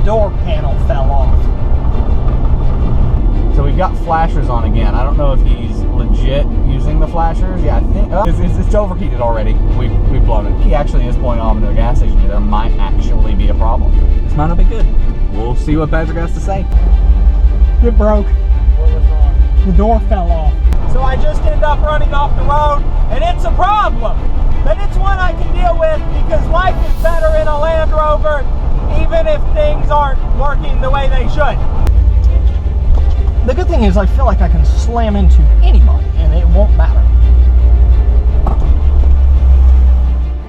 door panel fell off. So we've got flashers on again. I don't know if he's legit using the flashers. Yeah, I think it's overheated already. We've blown it. He actually is pulling off into a gas station. There might actually be a problem. This might not be good. We'll see what Patrick has to say. It broke. What was wrong? The door fell off. So I just ended up running off the road, and it's a problem. But it's one I can deal with because life is better in a Land Rover, even if things aren't working the way they should. The good thing is I feel like I can slam into anybody and it won't matter.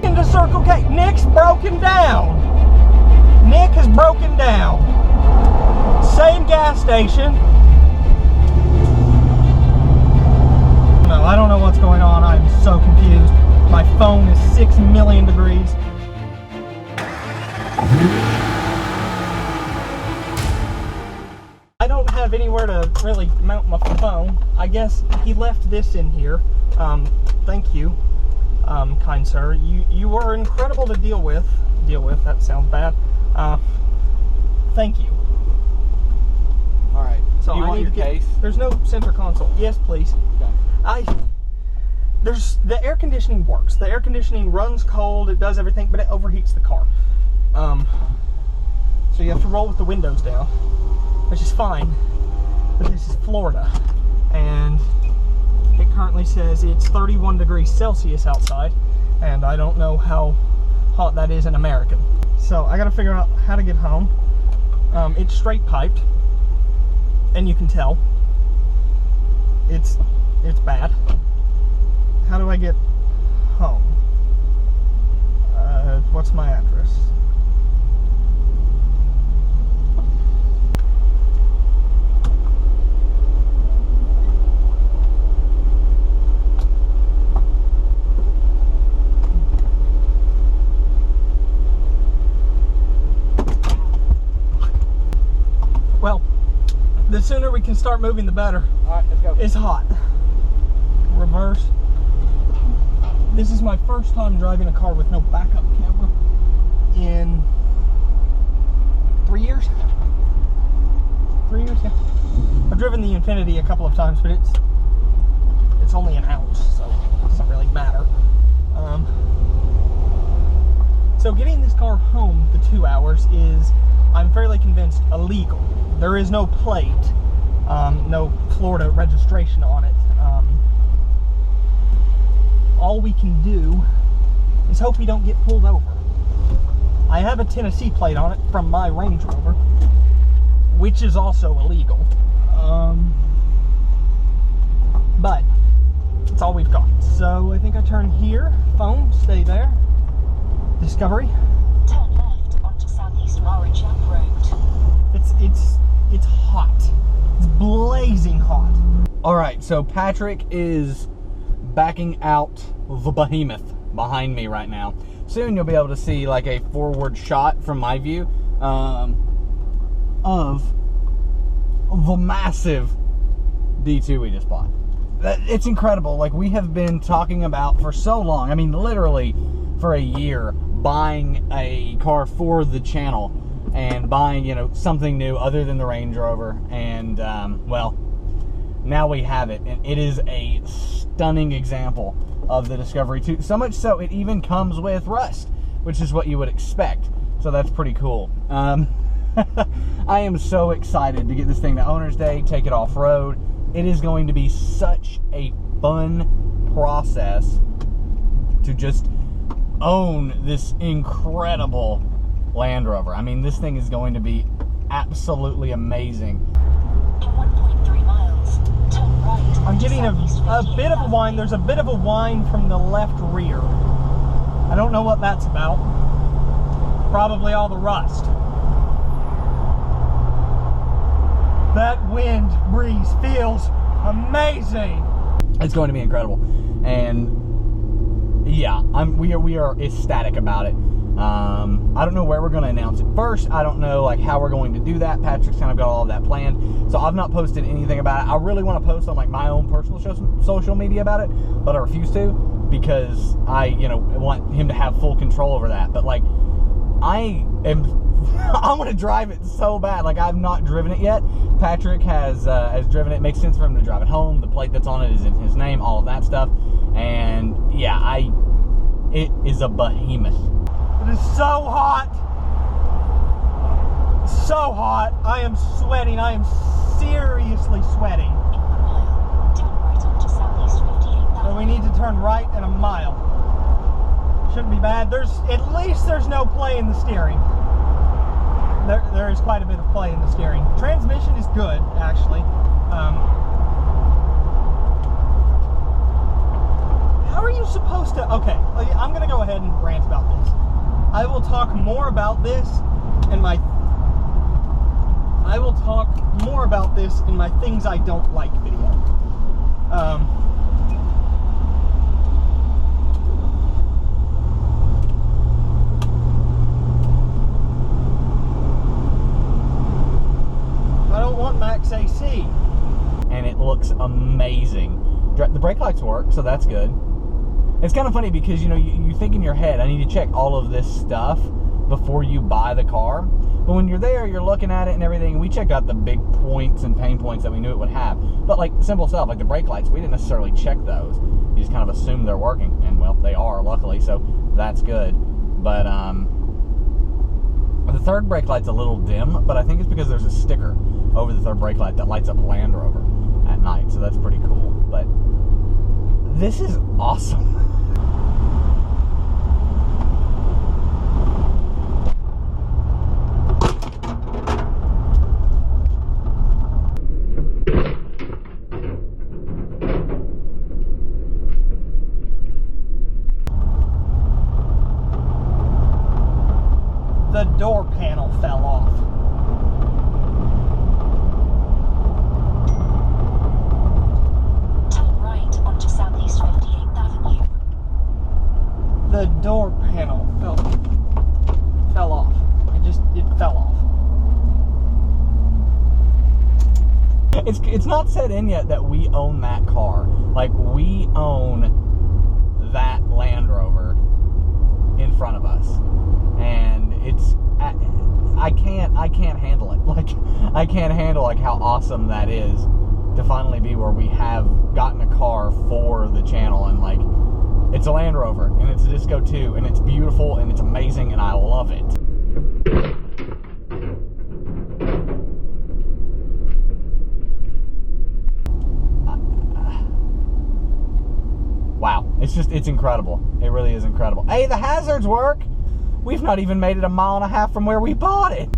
Into Circle K. Nick's broken down. Nick has broken down. Same gas station. No, I don't know what's going on. I'm so confused. My phone is 6 million degrees. I don't have anywhere to really mount my phone. I guess he left this in here. Thank you, kind sir. You were incredible to deal with. That sounds bad. Thank you. All right. So you want your case? There's no center console. Yes, please. Okay. The air conditioning works. The air conditioning runs cold. It does everything, but it overheats the car. So you have to roll with the windows down, which is fine. But this is Florida, and it currently says it's 31 degrees Celsius outside, and I don't know how hot that is in American. So I got to figure out how to get home. It's straight piped, and you can tell it's bad. How do I get home? What's my address? Well, the sooner we can start moving, the better. All right, let's go. It's hot. Reverse. This is my first time driving a car with no backup camera in 3 years. 3 years, yeah. I've driven the Infiniti a couple of times, but it's only an ounce, so it doesn't really matter. So getting this car home the 2 hours is, I'm fairly convinced, illegal. There is no plate, no Florida registration on it. All we can do is hope we don't get pulled over. I have a Tennessee plate on it from my Range Rover, which is also illegal. But that's all we've got. So I think I turn here, phone, stay there. Discovery. Turn left onto Southeast Warwickshire Road. It's hot. It's blazing hot. All right, so Patrick is backing out the behemoth behind me right now. Soon you'll be able to see like a forward shot from my view of the massive D2 we just bought. It's incredible. Like, we have been talking about for so long, I mean literally for a year, buying a car for the channel and buying, you know, something new other than the Range Rover, and well, now we have it, and it is a stunning example of the Discovery 2. So much so, it even comes with rust, which is what you would expect. So that's pretty cool. I am so excited to get this thing to Owner's Day, take it off-road. It is going to be such a fun process to just own this incredible Land Rover. I mean, this thing is going to be absolutely amazing. In 1.3 miles, turn right. I'm getting a bit of a whine. There's a bit of a whine from the left rear. I don't know what that's about. Probably all the rust. That wind breeze feels amazing. It's going to be incredible, and yeah, we are ecstatic about it. I don't know where we're going to announce it first. I don't know like how we're going to do that. Patrick's kind of got all of that planned, so I've not posted anything about it. I really want to post on like my own personal social media about it, but I refuse to because I want him to have full control over that. But like, I am I want to drive it so bad. Like, I've not driven it yet. Patrick has driven it. It makes sense for him to drive it home. The plate that's on it is in his name, all of that stuff. And yeah, it is a behemoth. It is so hot. So hot. I am sweating. I am seriously sweating. So we need to turn right in a mile. Shouldn't be bad. At least there's no play in the steering. There is quite a bit of play in the steering. Transmission is good, actually. How are you supposed to... Okay, I'm going to go ahead and rant about this. I will talk more about this in my... things I don't like video. I don't want max AC. And it looks amazing. The brake lights work, so that's good. It's kind of funny because, you know, you think in your head, I need to check all of this stuff before you buy the car. But when you're there, you're looking at it and everything. We checked out the big points and pain points that we knew it would have. But like simple stuff, like the brake lights, we didn't necessarily check those. You just kind of assume they're working. And well, they are, luckily, so that's good. But the third brake light's a little dim, but I think it's because there's a sticker over the third brake light that lights up Land Rover at night. So that's pretty cool. But this is awesome. The door panel fell off. Turn right onto Southeast 58th Avenue. The door panel fell off. It fell off. It's not set in yet that we own that car. Like, we own that Land Rover in front of us. And I can't handle it. Like, I can't handle like how awesome that is to finally be where we have gotten a car for the channel, and like, it's a Land Rover and it's a Disco 2 and it's beautiful and it's amazing and I love it. Wow, it's incredible. It really is incredible. Hey, the hazards work. We've not even made it a mile and a half from where we bought it.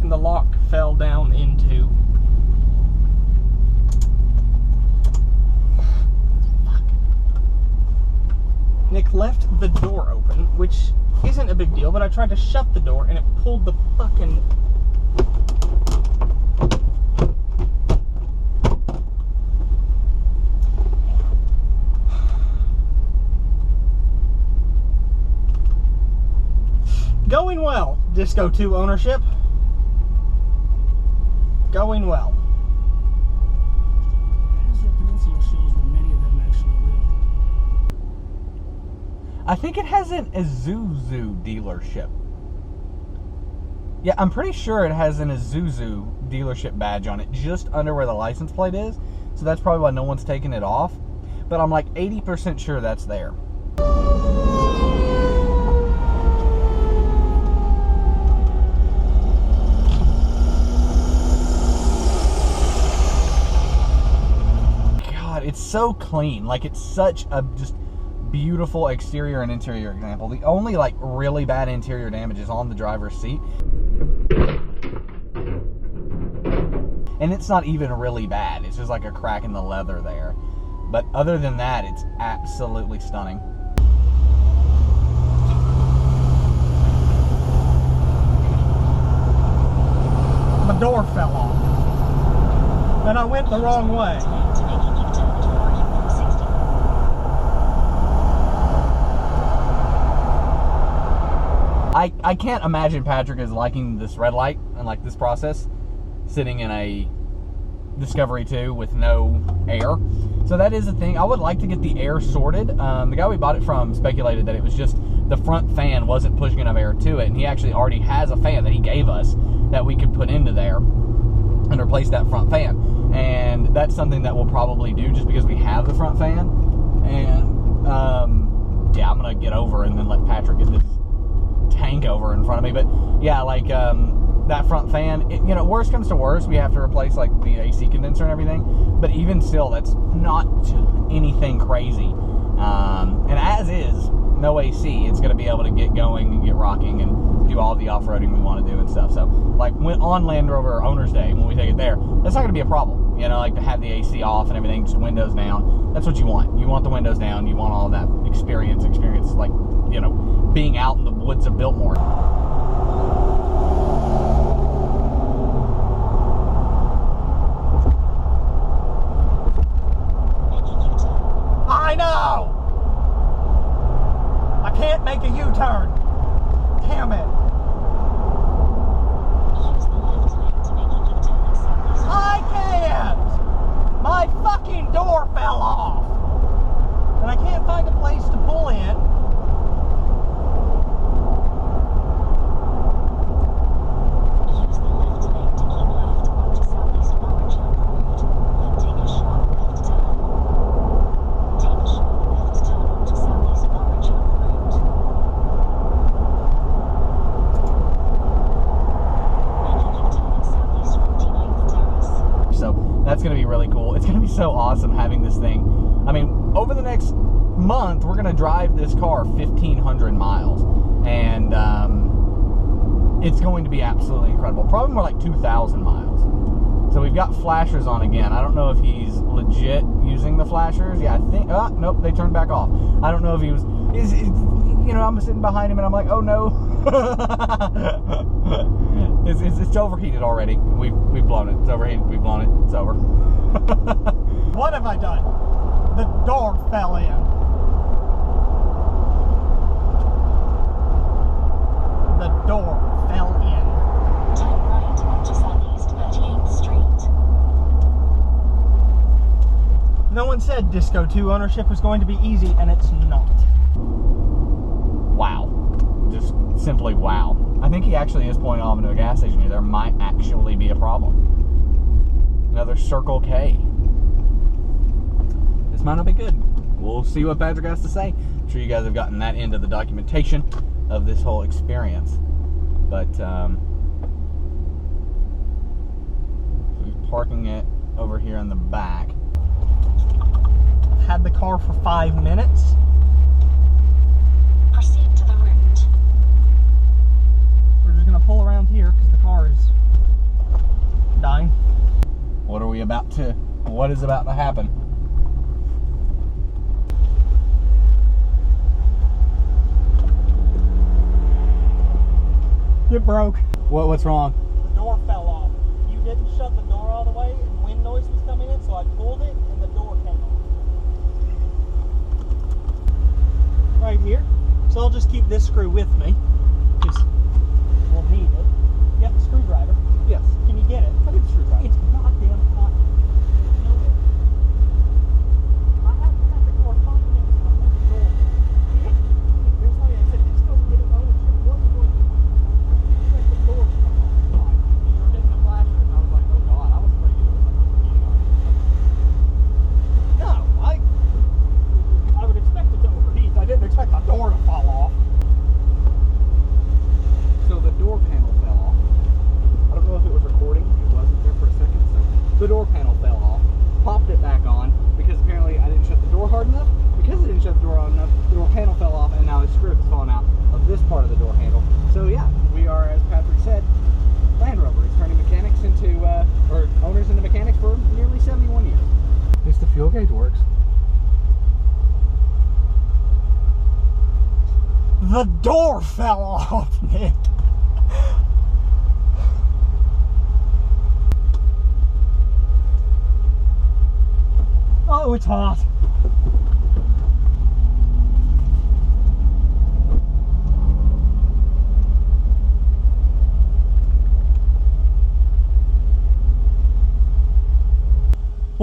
And the lock fell down into... Fuck. Nick left the door open, which isn't a big deal, but I tried to shut the door and it pulled the fucking... Going well, Disco 2 ownership. Going well. Hazard Peninsula shows where many of them actually live. I think it has an Isuzu dealership. Yeah, I'm pretty sure it has an Isuzu dealership badge on it, just under where the license plate is. So that's probably why no one's taken it off. But I'm like 80% sure that's there. It's so clean. Like, it's such a just beautiful exterior and interior example. The only like really bad interior damage is on the driver's seat, and it's not even really bad. It's just like a crack in the leather there. But other than that, it's absolutely stunning. My door fell off. And I went the wrong way. I can't imagine Patrick is liking this red light and like this process, sitting in a Discovery 2 with no air. So that is a thing. I would like to get the air sorted. The guy we bought it from speculated that it was just the front fan wasn't pushing enough air to it, and he actually already has a fan that he gave us that we could put into there and replace that front fan. And that's something that we'll probably do just because we have the front fan. And yeah, I'm gonna get over and then let Patrick get this tank over in front of me. But yeah, like that front fan, you know, worst comes to worst, we have to replace like the AC condenser and everything. But even still, that's not anything crazy. And as is, no AC, it's going to be able to get going and get rocking and do all the off-roading we want to do and stuff. So, like, when on Land Rover Owner's Day, when we take it there, that's not going to be a problem. You know, like to have the AC off and everything, just windows down. That's what you want. You want the windows down. You want all that experience, like, you know, being out in the woods of Biltmore. I know! I can't make a U-turn. Damn it. Use the left lane to make a U-turn at Southeast. I can't! My fucking door fell off. And I can't find a place to pull in. Use the left lane to keep left onto Southeast Orange Road. Then take a sharp left turn. Take a sharp left turn onto Southeast Orange Road. Make a U-turn at Southeast 49th Terrace. So that's going to be really cool. It's going to be so awesome having this thing. I mean, over the next month, we're going to drive this car 1,500 miles. And it's going to be absolutely incredible. Probably more like 2,000 miles. So we've got flashers on again. I don't know if he's legit using the flashers. Yeah, I think, nope, they turned back off. I don't know if he was, you know, I'm sitting behind him and I'm like, oh no. It's overheated already. We've blown it. It's overheated. We've blown it. It's over. What have I done? The door fell in. The door fell in. Turn right onto Southeast 38th Street. No one said Disco 2 ownership was going to be easy, and it's not. Wow. Just simply wow. I think he actually is pulling off into a gas station here. There might actually be a problem. Another Circle K. This might not be good. We'll see what Patrick has to say. I'm sure you guys have gotten that into the documentation of this whole experience. But we're parking it over here in the back. I've had the car for 5 minutes. Proceed to the route. We're just gonna pull around here because the car is dying. What is about to happen? It broke. What's wrong? The door fell off. You didn't shut the door all the way, and wind noise was coming in, so I pulled it, and the door came off. Right here. So I'll just keep this screw with me, because we'll need it. You have the screwdriver. Yes. Can you get it? I get the screwdriver. It's goddamn hot. No air. I have the door functioning, so I put the door. Here's why I said this doesn't get ownership. What are you going to do? Like the door come off. You were getting the flasher, and I was like, oh god, I was afraid it was like overheating on it. No, I would expect it to overheat. I didn't expect the door to fall off. So the door panel fell off. I don't know if it was recording. It wasn't there for a second. So the door panel fell off. Popped it back on because apparently I didn't shut the door hard enough. Because I didn't shut the door hard enough, the door panel fell off, and now the screw has fallen out of this part of the door handle. So yeah, we are, as Patrick said, Land Rover is turning mechanics into, or owners into mechanics for nearly 71 years. At least the fuel gauge works. The door fell off, Nick. Oh, it's hot.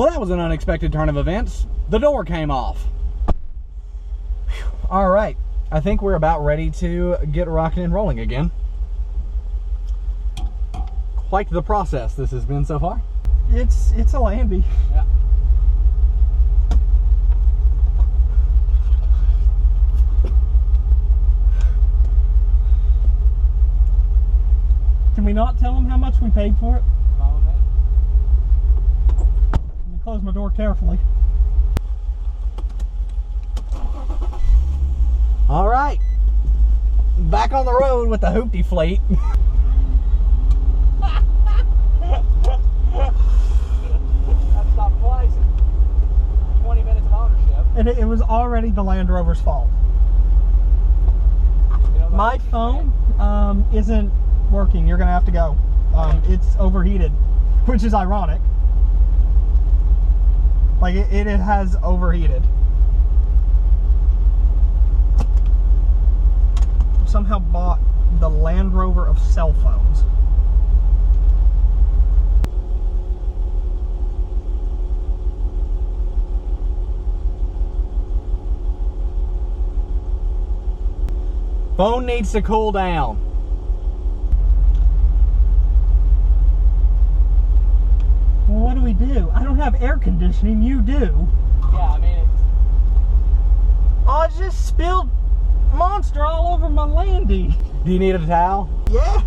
Well, that was an unexpected turn of events. The door came off. Whew. All right. I think we're about ready to get rocking and rolling again. Quite the process this has been so far. It's a Landy. Yeah. Can we not tell them how much we paid for it? Follow me. Let me close my door carefully. All right. Back on the road with the hoopty fleet. That stopped twice in 20 minutes of ownership. And it was already the Land Rover's fault. You know, My phone isn't working. You're gonna have to go. It's overheated, which is ironic. Like it has overheated. Somehow bought the Land Rover of cell phones. Phone needs to cool down. Well, what do we do? I don't have air conditioning. You do. Yeah, I mean, it's... Oh, I just spilled Monster all over my Landy. Do you need a towel? Yes.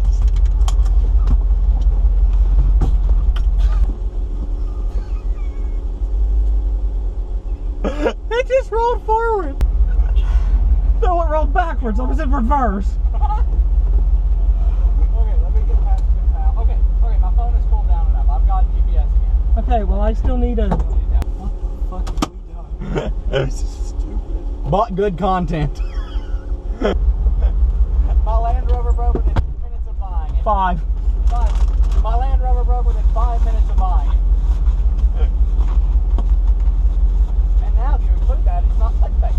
It just rolled forward. No, it rolled backwards. I was in reverse. Okay, let me get past the towel. Okay, my phone is cooled down enough. I've got GPS again. Okay, well, I still need a... What the fuck have we done? This is stupid. Bought good content. My Land Rover broke within 2 minutes of buying it. 5. My Land Rover broke within 5 minutes of buying it. And now, if you include that, it's not clickbait.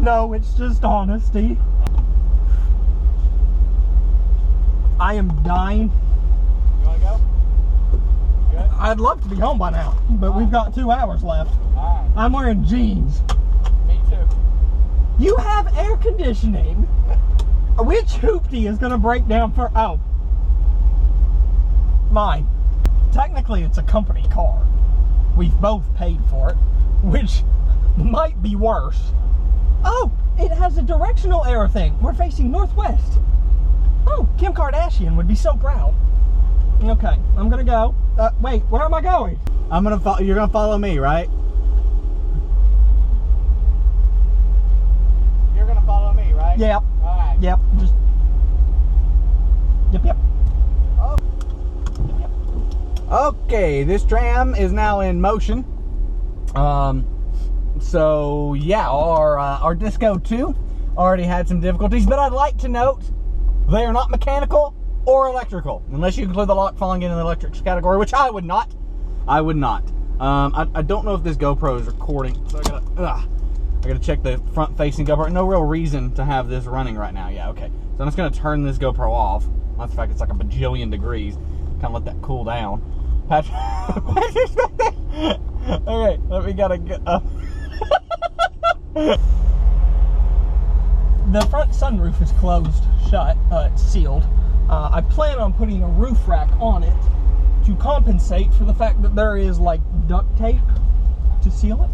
No, it's just honesty. I am dying. You want to go? Good? I'd love to be home by now, but we've got 2 hours left. Alright. I'm wearing jeans. Me too. You have air conditioning. Which hoopty is going to break down for... Oh. Mine. Technically, it's a company car. We've both paid for it, which might be worse. Oh, it has a directional arrow thing. We're facing northwest. Oh, Kim Kardashian would be so proud. Okay, I'm going to go. Wait, where am I going? You're gonna follow me, right? You're gonna follow me, right? Yep. Alright. Yep. Just. Yep. Oh. Okay, this tram is now in motion. So yeah, our Disco 2 already had some difficulties, but I'd like to note they are not mechanical or electrical, unless you include the lock falling into the electrics category, which I would not. I don't know if this GoPro is recording, so I gotta check the front-facing GoPro. No real reason to have this running right now. Yeah, okay. So I'm just gonna turn this GoPro off. That's the fact it's like a bajillion degrees. Kind of let that cool down. Patrick, okay, let me gotta get up. The front sunroof is closed shut. It's sealed. I plan on putting a roof rack on it to compensate for the fact that there is like duct tape to seal it.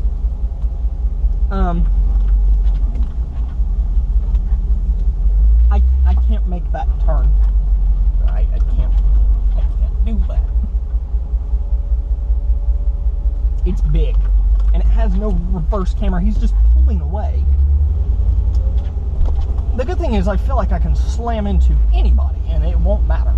I can't make that turn. I can't do that. It's big and it has no reverse camera. He's just pulling away. The good thing is I feel like I can slam into anybody and it won't matter.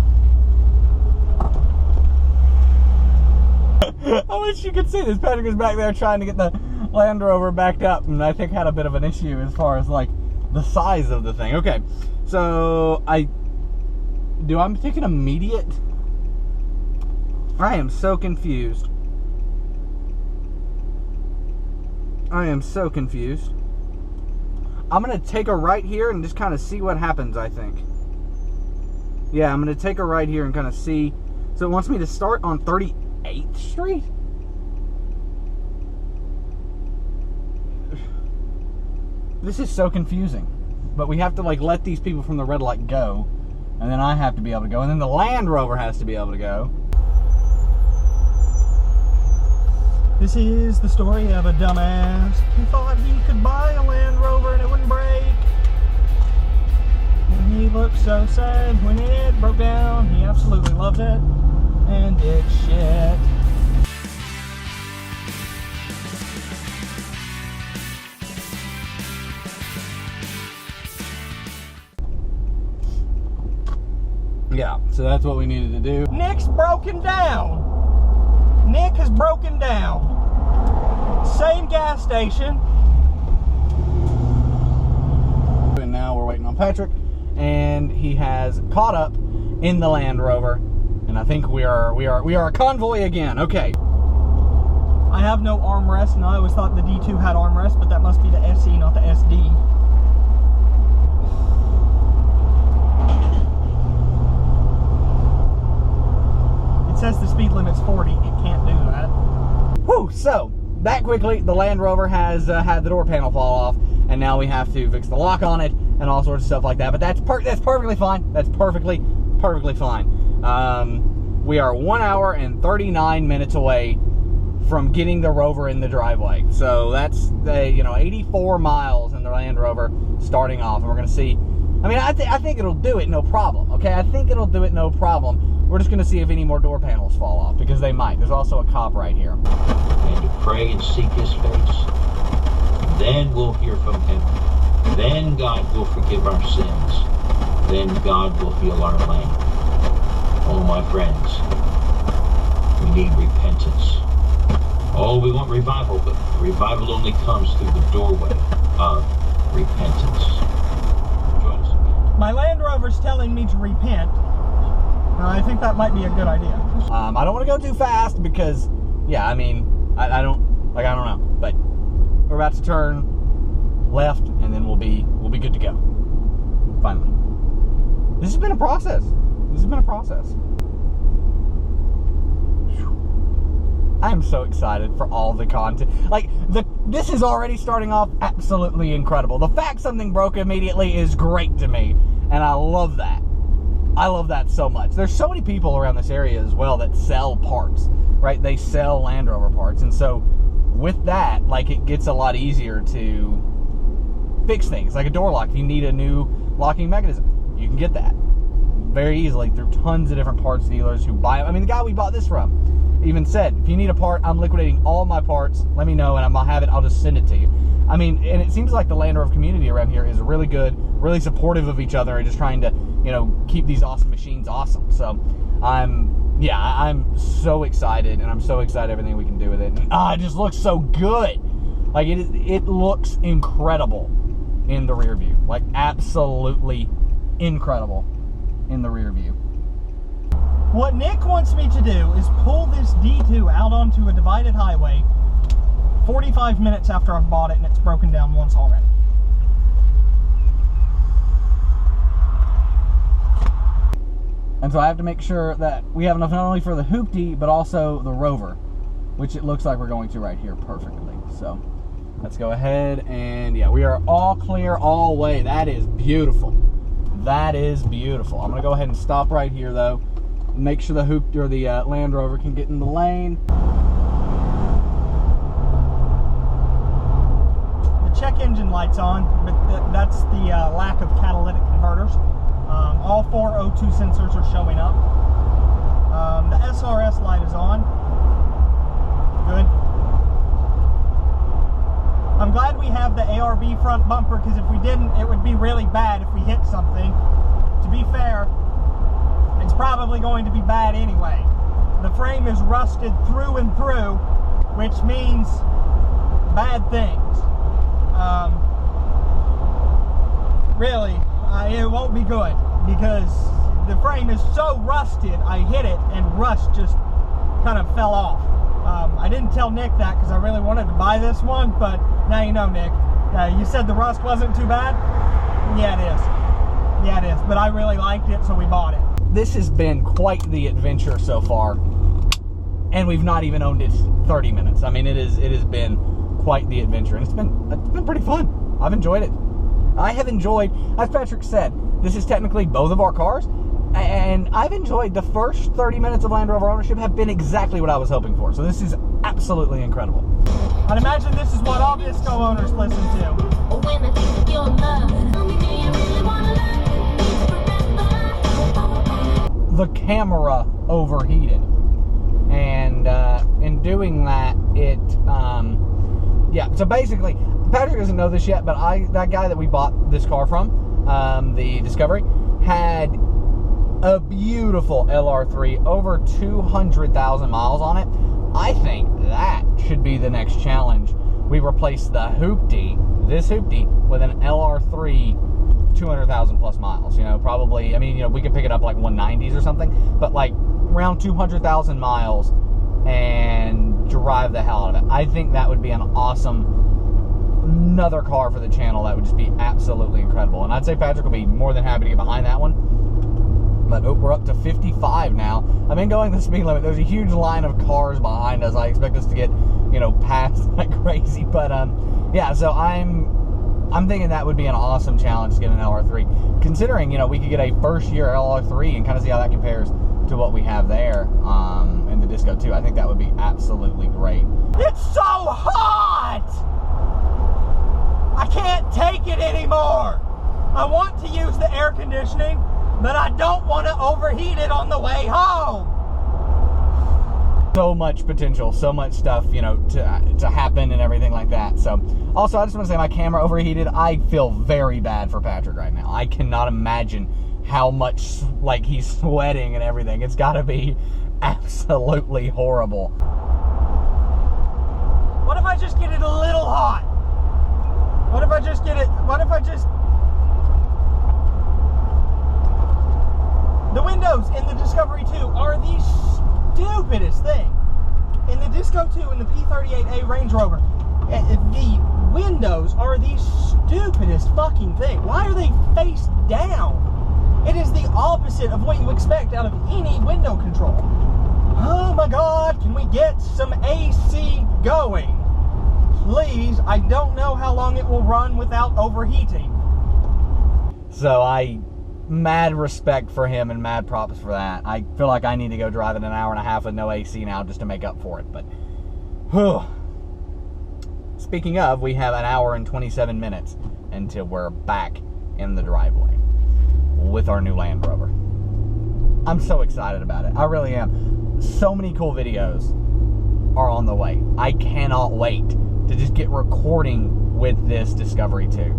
I wish you could see this. Patrick is back there trying to get the Land Rover backed up, and I think had a bit of an issue as far as like the size of the thing. Okay, so I'm taking immediate. I am so confused. I'm gonna take a right here and just kind of see what happens, I think. Yeah, I'm gonna take a right here and kind of see. So it wants me to start on 30 8th Street? This is so confusing. But we have to like let these people from the red light go. And then I have to be able to go. And then the Land Rover has to be able to go. This is the story of a dumbass who thought he could buy a Land Rover and it wouldn't break. And he looked so sad when it broke down. He absolutely loved it and did shit. Yeah, so that's what we needed to do. Nick's broken down. Nick has broken down. Same gas station. And now we're waiting on Patrick, and he has caught up in the Land Rover, and I think we are a convoy again. Okay. I have no armrest, and I always thought the D2 had armrest, but that must be the SE, not the SD. It says the speed limit's 40. It can't do that. Whew, so that quickly, the Land Rover has had the door panel fall off, and now we have to fix the lock on it and all sorts of stuff like that. But that's perfectly fine. That's perfectly fine. We are 1 hour and 39 minutes away from getting the Rover in the driveway. So that's 84 miles in the Land Rover starting off, and we're gonna see. I mean, I think it'll do it no problem. Okay, I think it'll do it no problem. We're just gonna see if any more door panels fall off, because they might. There's also a cop right here. And to pray and seek his face. Then we'll hear from him. Then God will forgive our sins. Then God will heal our land. Oh, my friends, we need repentance. Oh, we want revival, but revival only comes through the doorway of repentance. Join us again. My Land Rover's telling me to repent. I think that might be a good idea. I don't want to go too fast because, yeah, I mean, I don't know, but we're about to turn left, and then we'll be good to go. Finally, this has been a process. I am so excited for all the content. Like, this is already starting off absolutely incredible. The fact something broke immediately is great to me, and I love that. I love that so much. There's so many people around this area as well that sell parts, right? They sell Land Rover parts, and so with that, like, it gets a lot easier to fix things. Like a door lock, if you need a new locking mechanism, you can get that very easily through tons of different parts dealers who buy them. I mean, the guy we bought this from even said, if you need a part, I'm liquidating all my parts, let me know, and I'll have it, I'll just send it to you. I mean, and it seems like the Land Rover community around here is really good, really supportive of each other, and just trying to, keep these awesome machines awesome. So I'm so excited, and I'm so excited everything we can do with it. And, it just looks so good. Like, it looks incredible in the rear view. Like, absolutely incredible in the rear view. What Nick wants me to do is pull this D2 out onto a divided highway 45 minutes after I've bought it and it's broken down once already. And so I have to make sure that we have enough not only for the hoopty, but also the Rover, which it looks like we're going to right here perfectly. So let's go ahead and, yeah, we are all clear all the way. That is beautiful. That is beautiful. I'm going to go ahead and stop right here, though. Make sure the hoopty or the Land Rover can get in the lane. The check engine light's on, but that's the lack of catalytic converters. All 4 O2 sensors are showing up. The SRS light is on. Good. I'm glad we have the ARB front bumper, because if we didn't, it would be really bad if we hit something. To be fair, it's probably going to be bad anyway. The frame is rusted through and through, which means bad things. Really, it won't be good, because the frame is so rusted. I hit it and rust just kind of fell off. I didn't tell Nick that because I really wanted to buy this one, but now you know, Nick. You said the rust wasn't too bad? Yeah, it is. Yeah, it is. But I really liked it, so we bought it. This has been quite the adventure so far. and we've not even owned it 30 minutes. I mean, it has been quite the adventure, and it's been pretty fun. I've enjoyed it. I have enjoyed, as Patrick said, this is technically both of our cars, and I've enjoyed the first 30 minutes of Land Rover ownership have been exactly what I was hoping for. So this is absolutely incredible. I'd imagine this is what all disco owners listen to. When I think of your love, tell me, do you really wanna love me forever? The camera overheated, and in doing that, yeah. So basically, Patrick doesn't know this yet, but that guy that we bought this car from, the Discovery, had a beautiful LR3, over 200,000 miles on it. I think that should be the next challenge. We replace this hoopty, with an LR3, 200,000 plus miles. You know, probably, I mean, you know, we could pick it up like 190s or something, but like around 200,000 miles and drive the hell out of it. I think that would be an awesome, another car for the channel. That would just be absolutely incredible. And I'd say Patrick will be more than happy to get behind that one. But we're up to 55 now. I've been going the speed limit. There's a huge line of cars behind us. I expect us to get, you know, past like crazy. But yeah, so I'm thinking that would be an awesome challenge to get an LR3. Considering, you know, we could get a first year LR3 and kind of see how that compares to what we have there in the Disco 2. I think that would be absolutely great. It's so hot! I can't take it anymore! I want to use the air conditioning, but I don't want to overheat it on the way home! So much potential, so much stuff, you know, to happen and everything like that. So, also, I just want to say my camera overheated. I feel very bad for Patrick right now. I cannot imagine how much, like, he's sweating and everything. It's got to be absolutely horrible. What if I just get it a little hot? What if I just get it, the windows in the Discovery 2 are the stupidest thing. In the Disco 2 and the P38A Range Rover, the windows are the stupidest fucking thing. Why are they face down? It is the opposite of what you expect out of any window control. Oh my God, can we get some AC going? Please, I don't know how long it will run without overheating. So mad respect for him and mad props for that. I feel like I need to go drive it an hour and a half with no AC now just to make up for it. But, whew. Speaking of, we have an hour and 27 minutes until we're back in the driveway with our new Land Rover. I'm so excited about it. I really am. So many cool videos are on the way. I cannot wait to just get recording with this Discovery 2.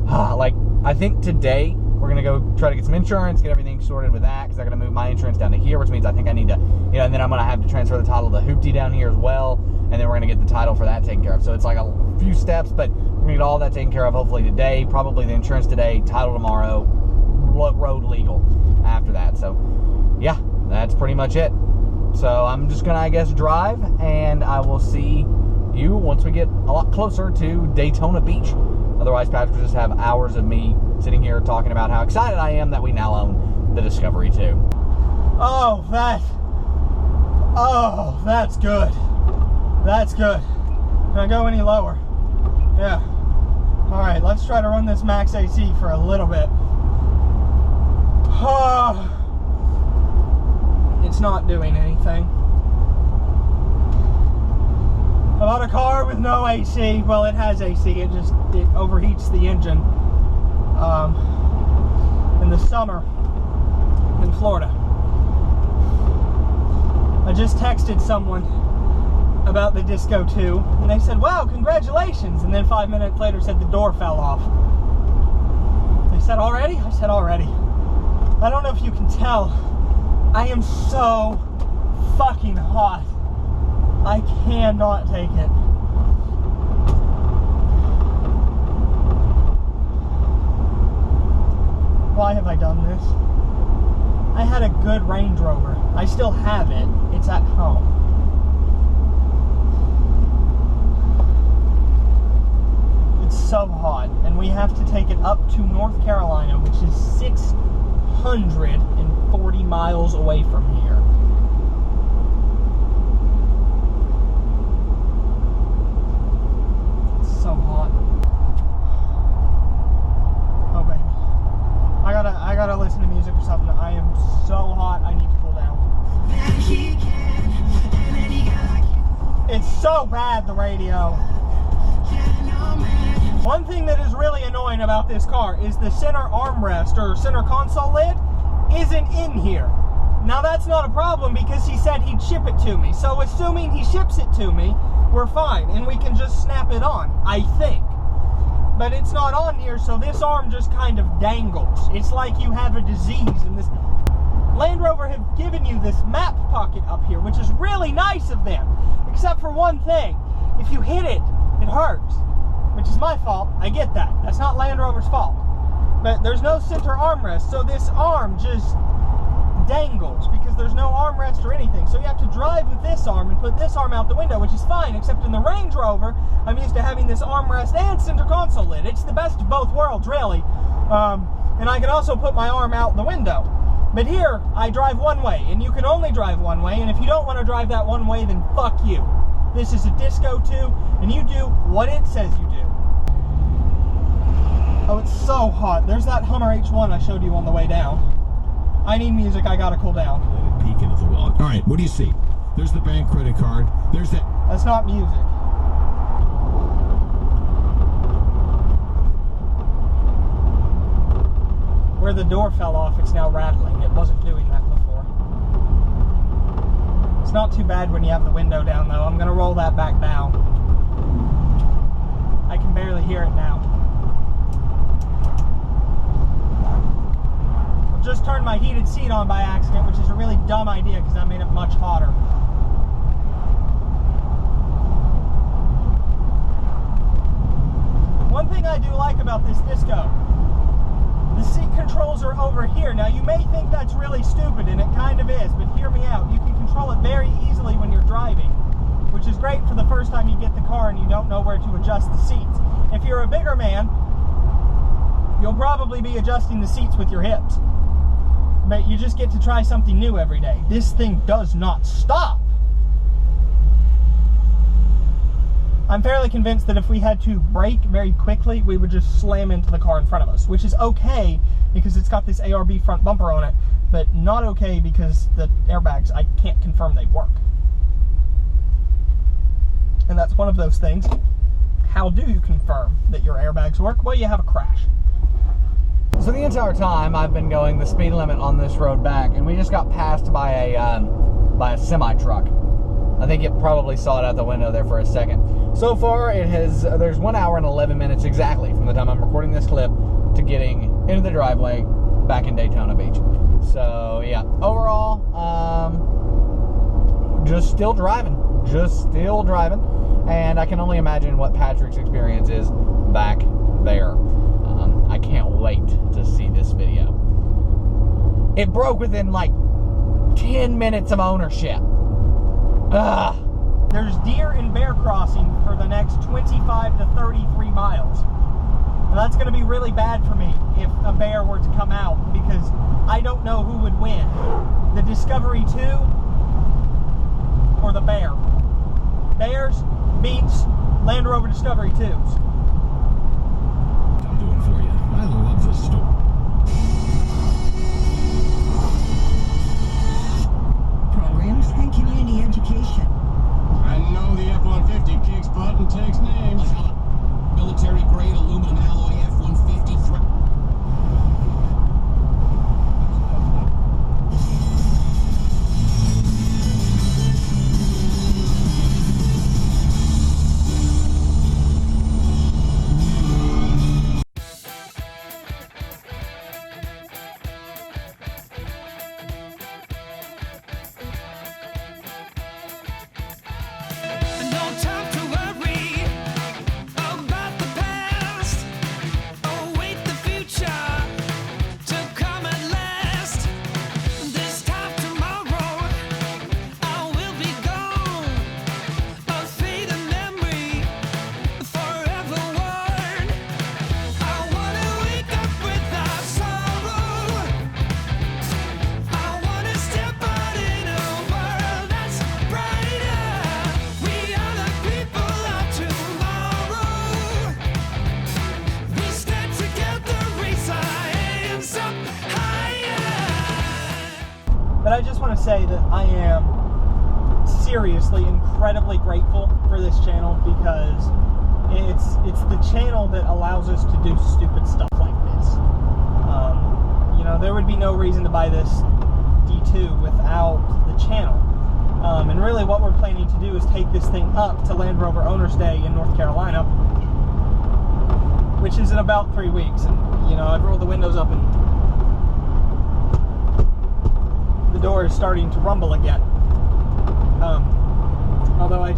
Like, I think today we're going to go try to get some insurance, get everything sorted with that, because I'm going to move my insurance down to here, which means I think I need to, you know, and then I'm going to have to transfer the title to the hoopty down here as well, and then we're going to get the title for that taken care of. So it's like a few steps, but we're going to get all that taken care of hopefully today, probably the insurance today, title tomorrow, road legal after that. So yeah, that's pretty much it. So I'm just going to, I guess, drive, and I will see you once we get a lot closer to Daytona Beach. Otherwise, Patrick will just have hours of me sitting here talking about how excited I am that we now own the Discovery 2. Oh, that's good. That's good. Can I go any lower? Yeah. All right, let's try to run this max AC for a little bit. It's not doing anything. I bought a car with no AC. Well, it has AC. It overheats the engine in the summer in Florida. I just texted someone about the Disco 2, and they said, wow, congratulations. And then 5 minutes later said the door fell off. They said, already? I said, already. I don't know if you can tell. I am so fucking hot. I cannot take it. Why have I done this? I had a good Range Rover. I still have it. It's at home. It's so hot, and we have to take it up to North Carolina, which is 640 miles away from here. so bad, the radio. One thing that is really annoying about this car is the center armrest or center console lid isn't in here. Now that's not a problem because he said he'd ship it to me. So assuming he ships it to me, we're fine and we can just snap it on, I think. But it's not on here, so this arm just kind of dangles. It's like you have a disease, and this Land Rover have given you this map pocket up here, which is really nice of them. Except for one thing, if you hit it, it hurts. Which is my fault, I get that. That's not Land Rover's fault. But there's no center armrest, so this arm just dangles because there's no armrest or anything. So you have to drive with this arm and put this arm out the window, which is fine, except in the Range Rover, I'm used to having this armrest and center console lid. It's the best of both worlds, really. And I can also put my arm out the window. But here, I drive one way, and you can only drive one way, and if you don't want to drive that one way, then fuck you. This is a Disco 2, and you do what it says you do. Oh, it's so hot. There's that Hummer H1 I showed you on the way down. I need music, I gotta cool down. Peek into the wall. All right, what do you see? There's the bank credit card. There's that. That's not music. Where the door fell off, it's now rattling. It wasn't doing that before. It's not too bad when you have the window down, though. I'm gonna roll that back down. I can barely hear it now. Just turned my heated seat on by accident, which is a really dumb idea because that made it much hotter. One thing I do like about this Disco, the seat controls are over here. Now you may think that's really stupid, and it kind of is, but hear me out. You can control it very easily when you're driving, which is great for the first time you get the car and you don't know where to adjust the seats. If you're a bigger man, you'll probably be adjusting the seats with your hips. But you just get to try something new every day. This thing does not stop. I'm fairly convinced that if we had to brake very quickly, we would just slam into the car in front of us, which is okay because it's got this ARB front bumper on it, but not okay because the airbags, I can't confirm they work. And that's one of those things. How do you confirm that your airbags work? Well, you have a crash. So the entire time I've been going the speed limit on this road back, and we just got passed by a semi-truck. I think it probably saw it out the window there for a second. So far, there's 1 hour and 11 minutes exactly from the time I'm recording this clip to getting into the driveway back in Daytona Beach. So yeah, overall, just still driving, and I can only imagine what Patrick's experience is back there. I can't wait to see this video. It broke within like 10 minutes of ownership. Ugh. There's deer and bear crossing for the next 25 to 33 miles. And that's going to be really bad for me if a bear were to come out, because I don't know who would win. The Discovery 2 or the bear. Bears beats Land Rover Discovery 2s. I'm doing for you. I love this store. Programs and community education. I know the F-150 kicks butt and takes names. Military grade aluminum alloy F-150 But I just want to say that I am seriously incredibly grateful for this channel, because it's the channel that allows us to do stupid stuff like this. You know, there would be no reason to buy this D2 without the channel. And really what we're planning to do is take this thing up to Land Rover Owners Day in North Carolina, which is in about 3 weeks. And, you know, I've rolled the windows up and the door is starting to rumble again. Although I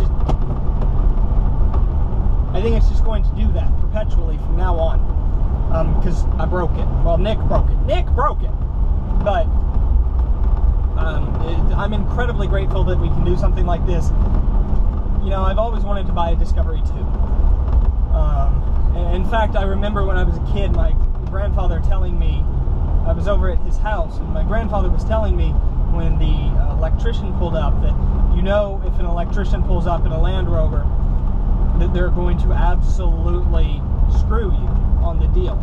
think it's just going to do that perpetually from now on. Because I broke it. Well, Nick broke it. Nick broke it! But I'm incredibly grateful that we can do something like this. You know, I've always wanted to buy a Discovery 2. In fact, I remember when I was a kid, my grandfather telling me, I was over at his house, and my grandfather was telling me when the electrician pulled up that, you know, if an electrician pulls up in a Land Rover, that they're going to absolutely screw you on the deal.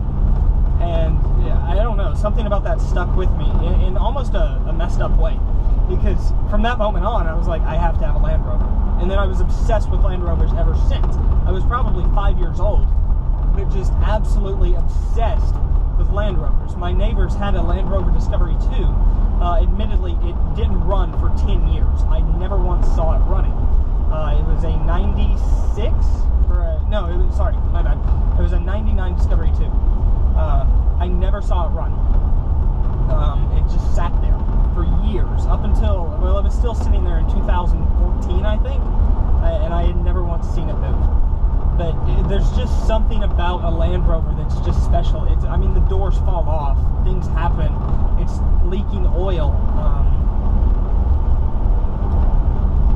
And I don't know, something about that stuck with me in almost a messed up way, because from that moment on I was like, I have to have a Land Rover. And then I was obsessed with Land Rovers ever since. I was probably 5 years old, but just absolutely obsessed with Land Rovers. My neighbors had a Land Rover Discovery 2. Admittedly, it didn't run for 10 years. I never once saw it running. It was a 96, no, it was, sorry, my bad. It was a 99 Discovery 2. I never saw it run. It just sat there for years, up until, well, it was still sitting there in 2014, I think, and I had never once seen it move. But there's just something about a Land Rover that's just special. I mean, the doors fall off, things happen, it's leaking oil,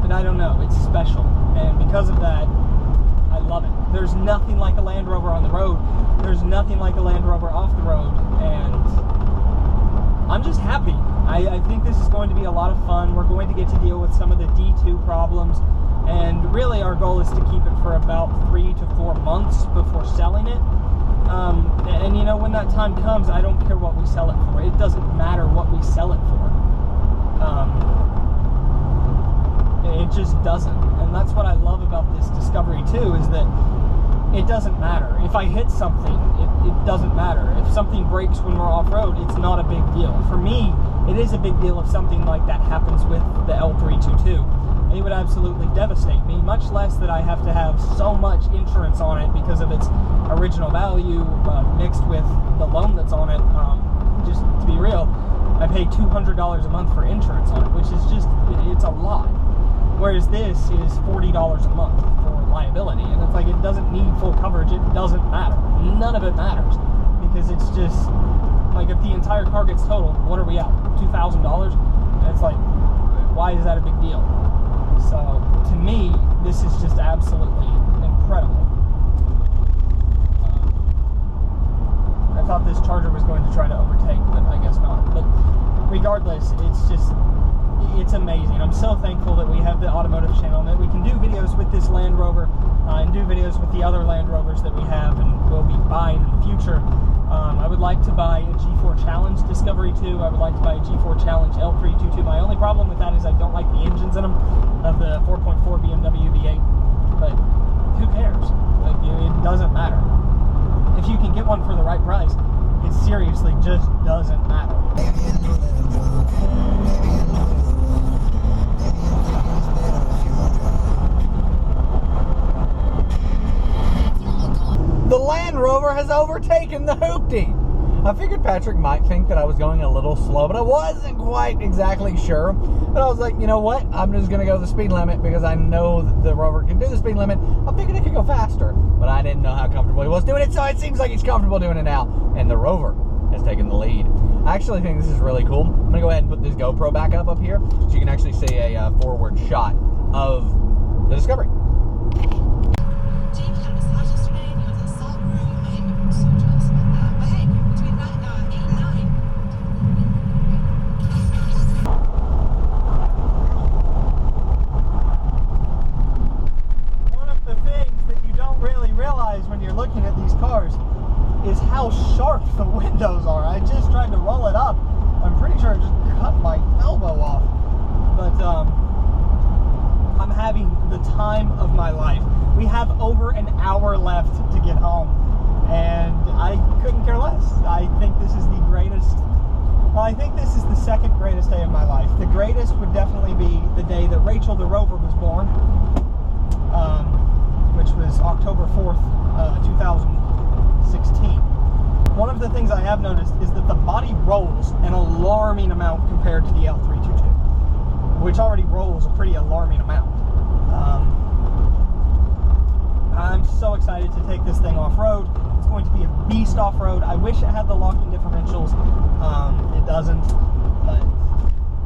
but I don't know, it's special, and because of that, I love it. There's nothing like a Land Rover on the road. There's nothing like a Land Rover off the road, and I'm just happy. I think this is going to be a lot of fun. We're going to get to deal with some of the D2 problems, and really our goal is to keep it for about 3 to 4 months before selling it. And you know, when that time comes, I don't care what we sell it for. It doesn't matter what we sell it for. It just doesn't. And that's what I love about this Discovery 2, is that it doesn't matter. If I hit something, it doesn't matter. If something breaks when we're off-road, it's not a big deal. For me, it is a big deal if something like that happens with the L322. It would absolutely devastate me, much less that I have to have so much insurance on it because of its original value mixed with the loan that's on it. Just to be real, I pay $200 a month for insurance on it, which is just, it's a lot. Whereas this is $40 a month for liability, and it's like, it doesn't need full coverage. It doesn't matter. None of it matters, because it's just like, if the entire car gets totaled, what are we at? $2,000? And it's like, why is that a big deal? So to me, this is just absolutely incredible. I thought this Charger was going to try to overtake, but I guess not. But regardless, it's amazing. I'm so thankful that we have the automotive channel, and that we can do videos with this Land Rover and do videos with the other Land Rovers that we have and will be buying in the future. I would like to buy a G4 Challenge Discovery 2. I would like to buy a G4 Challenge L322. My only problem with that is I don't like the engines in them of the 4.4 BMW V8, but who cares? Like, it doesn't matter. If you can get one for the right price, it seriously just doesn't matter. The Land Rover has overtaken the Hoopty. I figured Patrick might think that I was going a little slow, but I wasn't quite exactly sure. But I was like, you know what? I'm just going to go the speed limit because I know that the Rover can do the speed limit. I figured it could go faster, but I didn't know how comfortable he was doing it, so it seems like he's comfortable doing it now. And the Rover has taken the lead. I actually think this is really cool. I'm going to go ahead and put this GoPro back up here so you can actually see a forward shot of the Discovery. When you're looking at these cars is how sharp the windows are. I just tried to roll it up. I'm pretty sure I just cut my elbow off. But having the time of my life. We have over an hour left to get home, and I couldn't care less. I think this is the greatest, well, I think this is the second greatest day of my life. The greatest would definitely be the day that Rachel the Rover was born, which was October 4th, 2016. One of the things I have noticed is that the body rolls an alarming amount compared to the L322, which already rolls a pretty alarming amount. I'm so excited to take this thing off-road. It's going to be a beast off-road. I wish it had the locking differentials. It doesn't, but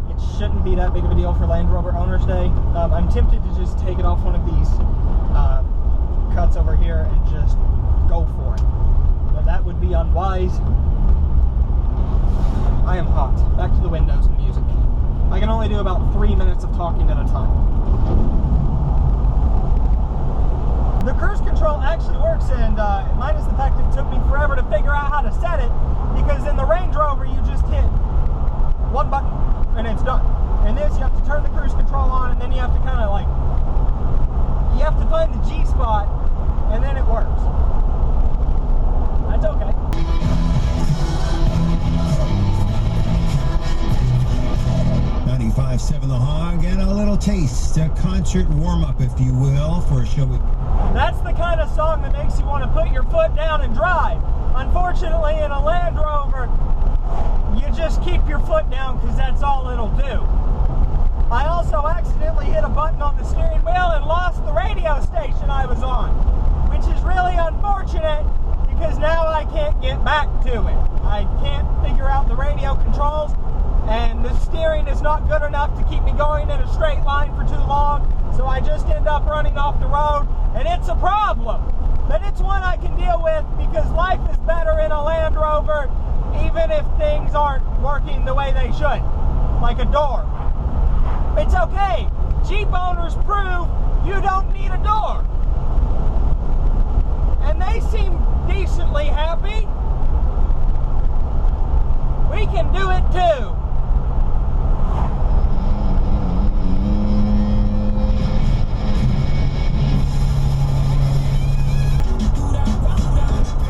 it shouldn't be that big of a deal for Land Rover Owners Day. I'm tempted to just take it off one of these cuts over here and just go for it. But that would be unwise. I am hot. Back to the windows and music. I can only do about 3 minutes of talking at a time. The cruise control actually works, and minus the fact it took me forever to figure out how to set it, because in the Range Rover you just hit one button and it's done. And this, you have to turn the cruise control on, and then you have to kind of like, you have to find the G spot, and then it works. That's okay. 95.7 The Hog, and a little taste, a concert warm-up, if you will, for a show. That's the kind of song that makes you want to put your foot down and drive. Unfortunately, in a Land Rover, you just keep your foot down because that's all it'll do. I also accidentally hit a button on the steering wheel and lost the radio station I was on, which is really unfortunate because now I can't get back to it. I can't figure out the radio controls, and the steering is not good enough to keep me going in a straight line for too long, so I just end up running off the road, and it's a problem. But it's one I can deal with because life is better in a Land Rover, even if things aren't working the way they should, like a door. It's okay. Jeep owners prove you don't need a door. And they seem decently happy. We can do it too.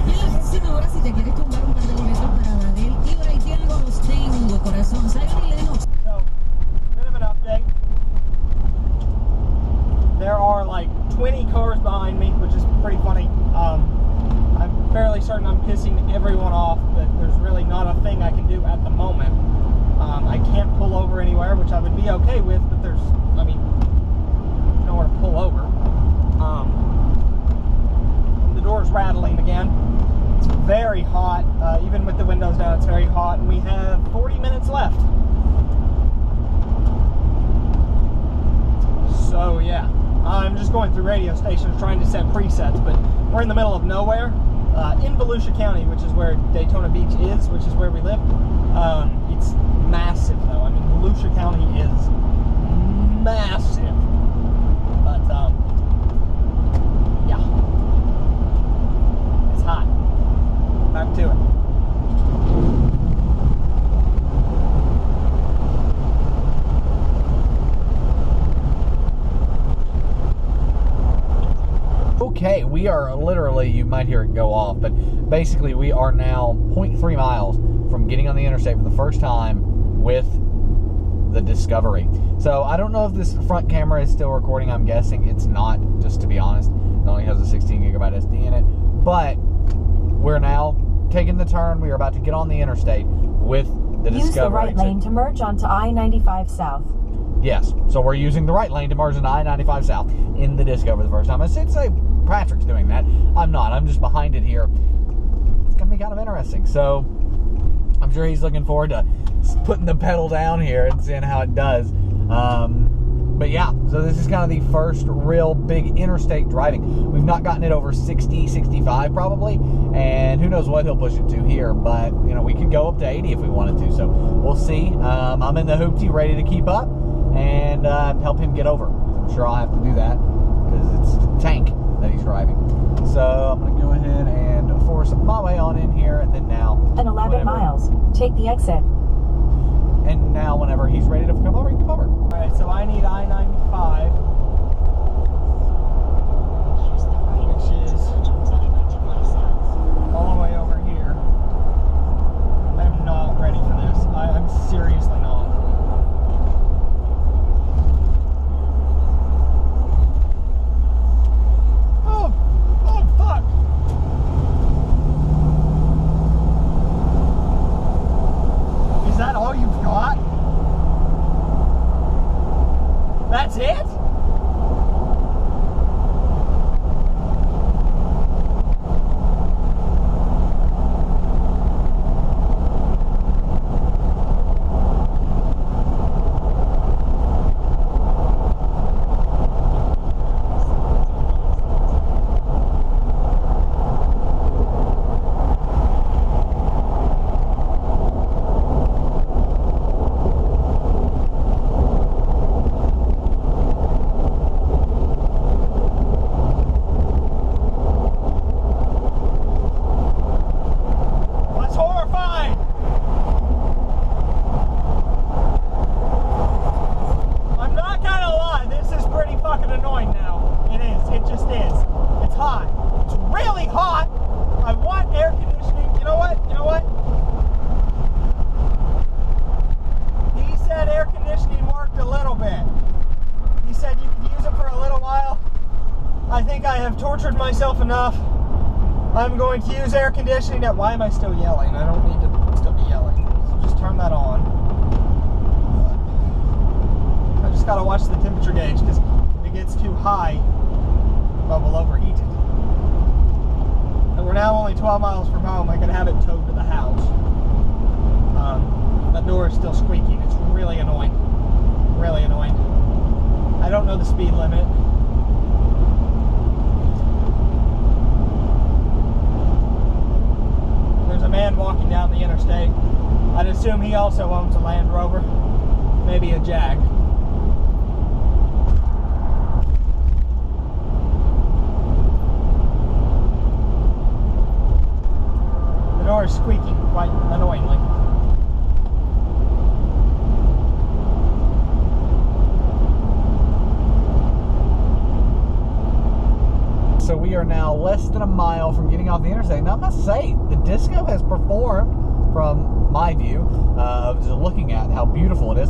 Y en la próxima hora, si te quieres tomar un par de boletos para Daniel, y por ahí tiene algo, los tengo, corazón. Simon y Lennox. So, bit of an update. There are like 20 cars behind me, which is pretty funny. I'm fairly certain I'm pissing everyone off, but there's really not a thing I can do at the moment. I can't pull over anywhere, which I would be okay with, but there's nowhere to pull over. The door's rattling again. It's very hot. Even with the windows down, it's very hot, and we have 40 minutes left. So yeah, I'm just going through radio stations trying to set presets, but we're in the middle of nowhere, in Volusia County, which is where Daytona Beach is, which is where we live. It's massive though. I mean, Volusia County is massive, but yeah, it's hot. Back to it. Okay, we are literally, you might hear it go off, but basically we are now 0.3 miles from getting on the interstate for the first time with the Discovery. So I don't know if this front camera is still recording. I'm guessing it's not, just to be honest. It only has a 16 gigabyte SD in it. But we're now taking the turn. We are about to get on the interstate with the Discovery. Use the right lane to merge onto I-95 South. Yes, so we're using the right lane to merge into I-95 South in the Disco for the first time. I should say Patrick's doing that. I'm not. I'm just behind it here. It's going to be kind of interesting. So I'm sure he's looking forward to putting the pedal down here and seeing how it does. But yeah, so this is kind of the first real big interstate driving. We've not gotten it over 60, 65 probably, and who knows what he'll push it to here, but you know, we could go up to 80 if we wanted to, so we'll see. I'm in the hoopty ready to keep up and help him get over. I'm sure I'll have to do that because it's the tank that he's driving. So I'm going to go ahead and force my way on in here, and then now... And 11 miles. Take the exit. And now whenever he's ready to come over, he can come over. Alright, so I need I-95 which is all the way over here. I'm not ready for this. I'm seriously not. Oh, fuck. Is that all you've got? That's it? Tortured myself enough. I'm going to use air conditioning. Now, why am I still yelling? I don't need to still be yelling. So just turn that on. I just gotta watch the temperature gauge because if it gets too high, well, we'll overheat it. And we're now only 12 miles from home. I can have it towed to the house. That door is still squeaking. It's really annoying. Really annoying. I don't know the speed limit. A man walking down the interstate. I'd assume he also owns a Land Rover, maybe a Jag. The door is squeaking quite annoyingly. So we are now less than a mile from getting off the interstate. Now I must say, the Disco has performed, from my view, of just looking at how beautiful it is,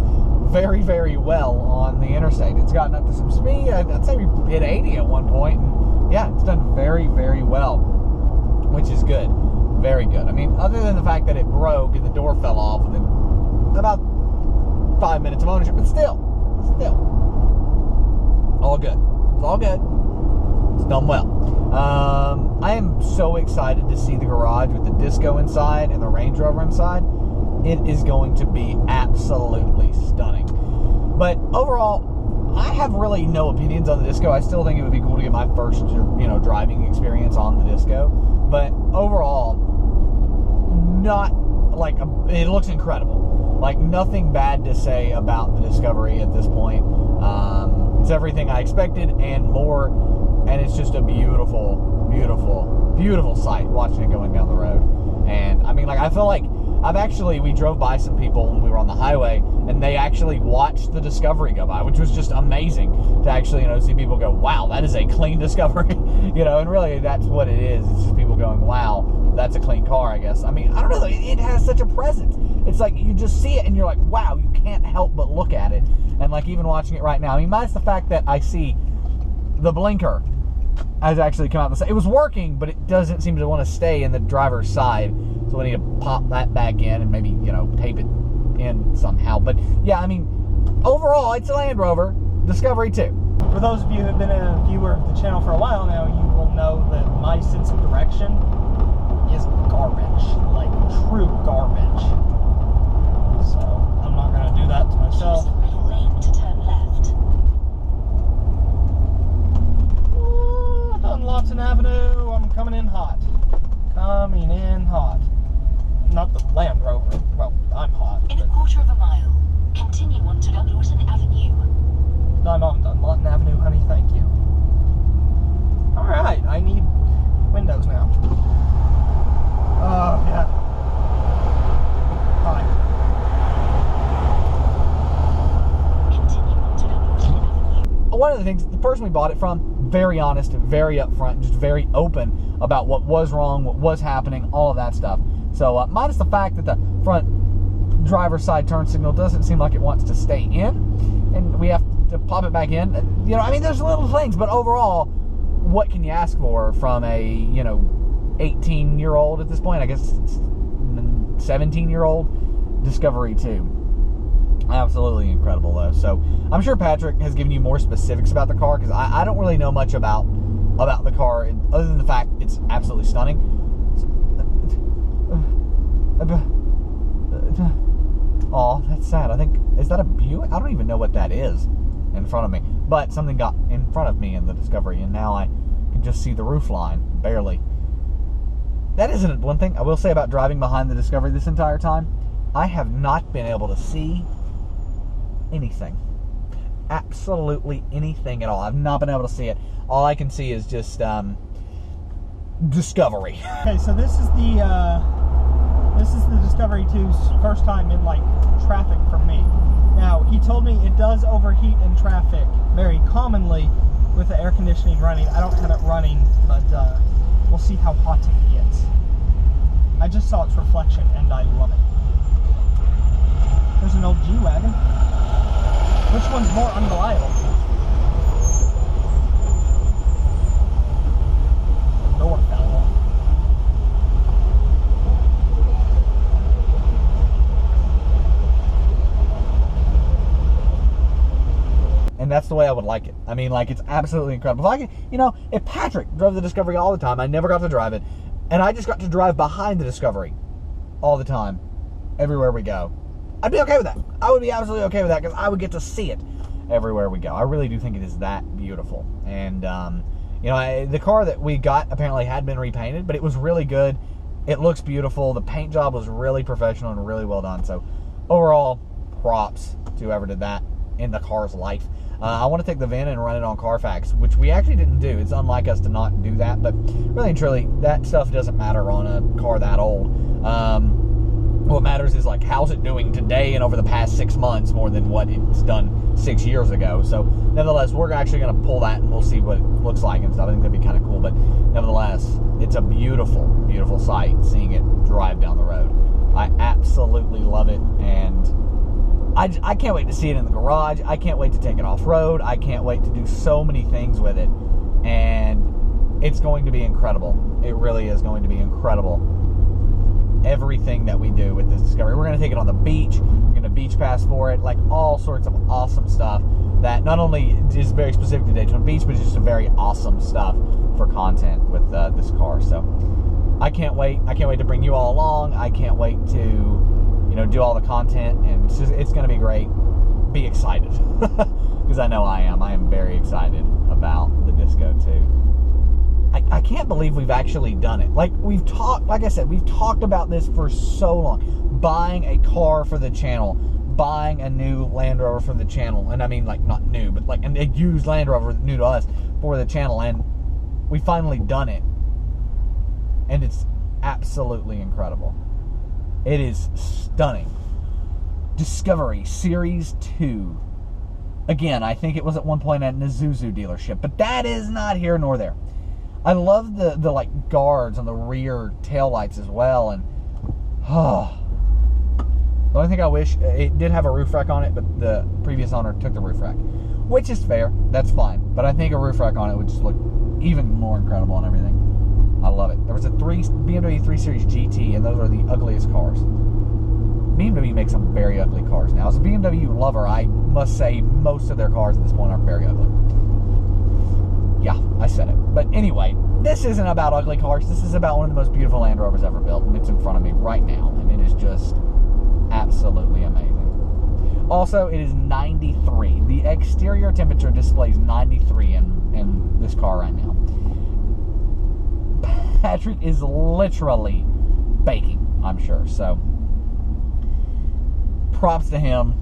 very, very well on the interstate. It's gotten up to some speed. I'd say we hit 80 at one point. And yeah, it's done very, very well, which is good. Very good. I mean, other than the fact that it broke and the door fell off within about 5 minutes of ownership, but still, all good. It's all good. It's done well. I am so excited to see the garage with the Disco inside and the Range Rover inside. It is going to be absolutely stunning. But overall, I have really no opinions on the Disco. I still think it would be cool to get my first, driving experience on the Disco. But overall, not like it looks incredible. Like nothing bad to say about the Discovery at this point. It's everything I expected and more. And it's just a beautiful, beautiful, beautiful sight watching it going down the road. And I mean, like, I feel like we drove by some people when we were on the highway, and they actually watched the Discovery go by, which was just amazing to actually, see people go, wow, that is a clean Discovery. And really that's what it is. It's just people going, wow, that's a clean car, I guess. I mean, I don't know, it has such a presence. It's like you just see it and you're like, wow, you can't help but look at it. And like even watching it right now, I mean, minus the fact that I see the blinker has actually come out the side. It was working, but it doesn't seem to want to stay in the driver's side. So I need to pop that back in and maybe, tape it in somehow. But yeah, I mean, overall, it's a Land Rover Discovery 2. For those of you who have been a viewer of the channel for a while now, you will know that my sense of direction is garbage. Like, true garbage. So, I'm not going to do that to myself. Lawton Avenue, I'm coming in hot. Coming in hot. Not the Land Rover. Well, I'm hot. In a quarter of a mile, continue on to Dunlawton Avenue. I'm on Dunlawton Avenue, honey, thank you. Alright, I need windows now. Oh, yeah. Hi. Continue on to Dunlawton Avenue. One of the things, person we bought it from, very honest, very upfront, just very open about what was wrong, what was happening, all of that stuff. So minus the fact that the front driver's side turn signal doesn't seem like it wants to stay in, and we have to pop it back in. You know, I mean, there's little things, but overall, what can you ask for from a, you know, 18-year-old at this point? I guess it's 17-year-old Discovery 2. Absolutely incredible, though. So I'm sure Patrick has given you more specifics about the car, because I don't really know much about the car other than the fact it's absolutely stunning. Oh, that's sad. I think, is that a Buick? I don't even know what that is in front of me. But something got in front of me in the Discovery, and now I can just see the roof line, barely. That isn't one thing I will say about driving behind the Discovery this entire time. I have not been able to see anything. Absolutely anything at all. I've not been able to see it. All I can see is just Discovery. Okay, so this is the Discovery 2's first time in like traffic for me. Now, he told me it does overheat in traffic very commonly with the air conditioning running. I don't have it running, but we'll see how hot it gets. I just saw its reflection and I love it. There's an old G-Wagon. Which one's more unreliable? The door fell off. And that's the way I would like it. I mean, like, it's absolutely incredible. If I could, you know, if Patrick drove the Discovery all the time, I never got to drive it, and I just got to drive behind the Discovery all the time, everywhere we go, I'd be okay with that. I would be absolutely okay with that, because I would get to see it everywhere we go. I really do think it is that beautiful. And, you know, the car that we got apparently had been repainted, but it was really good. It looks beautiful. The paint job was really professional and really well done. So, overall, props to whoever did that in the car's life. I want to take the VIN and run it on Carfax, which we actually didn't do. It's unlike us to not do that, but really and truly, that stuff doesn't matter on a car that old. What matters is, like, how's it doing today and over the past 6 months more than what it's done 6 years ago. So, nevertheless, we're actually going to pull that and we'll see what it looks like and stuff. I think that'd be kind of cool, but nevertheless, it's a beautiful, beautiful sight seeing it drive down the road. I absolutely love it, and I can't wait to see it in the garage. I can't wait to take it off-road. I can't wait to do so many things with it. And it's going to be incredible. It really is going to be incredible. Everything that we do with this Discovery. We're going to take it on the beach. We're going to beach pass for it. Like, all sorts of awesome stuff that not only is very specific to Daytona Beach, but it's just a very awesome stuff for content with this car. So I can't wait. I can't wait to bring you all along. I can't wait to, you know, do all the content, and it's going to be great. Be excited, because I know I am. I am very excited about the Disco 2. I can't believe we've actually done it. Like, like I said, we've talked about this for so long. Buying a car for the channel, buying a new Land Rover for the channel, and I mean, like, not new, but like a used Land Rover new to us for the channel, and we finally done it, and it's absolutely incredible. It is stunning. Discovery Series 2. Again, I think it was at one point at an Isuzu dealership, but that is not here nor there. I love the like guards on the rear taillights as well, and the only thing I wish, it did have a roof rack on it, but the previous owner took the roof rack, which is fair. That's fine, but I think a roof rack on it would just look even more incredible and everything. I love it. There was a BMW 3 Series GT, and those are the ugliest cars. BMW makes some very ugly cars now. As a BMW lover, I must say most of their cars at this point are very ugly. Yeah, I said it. But anyway, this isn't about ugly cars. This is about one of the most beautiful Land Rovers ever built, and it's in front of me right now, and it is just absolutely amazing. Also, it is 93. The exterior temperature displays 93 in this car right now. Patrick is literally baking, I'm sure. So, props to him.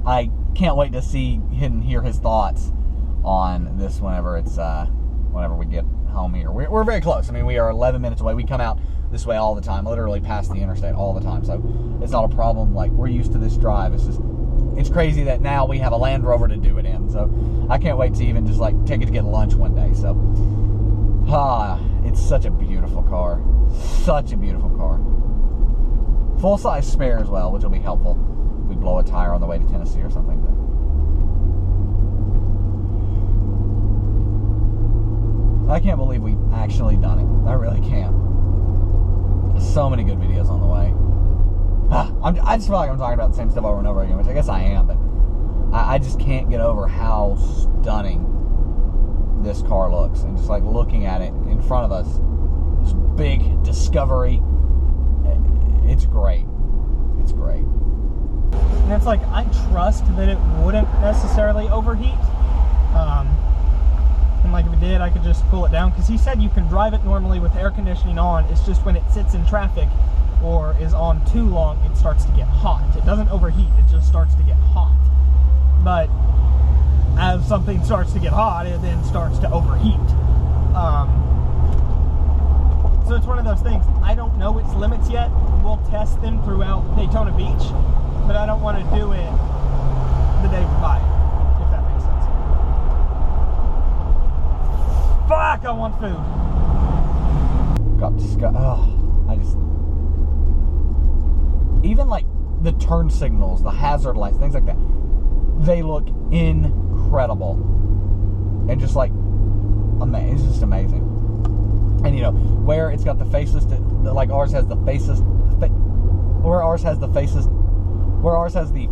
I can't wait to see and hear his thoughts on this whenever we get home here. We're very close. I mean, we are 11 minutes away. We come out this way all the time, literally past the interstate all the time. So it's not a problem. Like, we're used to this drive. It's just, it's crazy that now we have a Land Rover to do it in. So I can't wait to even just like take it to get lunch one day. So it's such a beautiful car. Such a beautiful car. Full-size spare as well, which will be helpful if we blow a tire on the way to Tennessee or something. But I can't believe we've actually done it. I really can't. So many good videos on the way. I just feel like I'm talking about the same stuff over and over again, which I guess I am, but I just can't get over how stunning this car looks. And just like looking at it in front of us, this big Discovery, it's great. It's great. And it's like, I trust that it wouldn't necessarily overheat. And like if it did, I could just cool it down. Because he said you can drive it normally with air conditioning on. It's just when it sits in traffic or is on too long, it starts to get hot. It doesn't overheat, it just starts to get hot. But as something starts to get hot, it then starts to overheat. So it's one of those things, I don't know its limits yet. We'll test them throughout Daytona Beach, but I don't want to do it the day we buy it, if that makes sense. Fuck, I want food. Got disgusted. Oh, even like the turn signals, the hazard lights, things like that, they look incredible. And just like, amazing. It's just amazing. And you know, where it's got the faceless, like ours has the faceless, where ours has the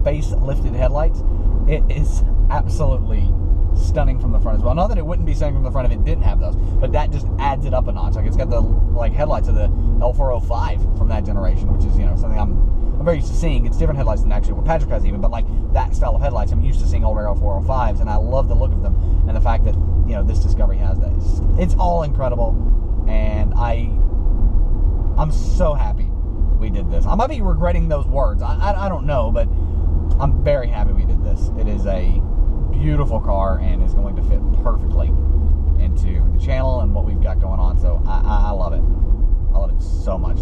face lifted headlights, it is absolutely stunning from the front as well. Not that it wouldn't be stunning from the front if it didn't have those, but that just adds it up a notch. Like it's got the like headlights of the L405 from that generation, which is, you know, something I'm very used to seeing. It's different headlights than actually what Patrick has even, but like that style of headlights, I'm used to seeing older L405s, and I love the look of them, and the fact that, you know, this Discovery has that. It's all incredible, and I'm so happy we did this. I might be regretting those words. I don't know, but I'm very happy we did this. It is a beautiful car and is going to fit perfectly into the channel and what we've got going on. So I love it. I love it so much.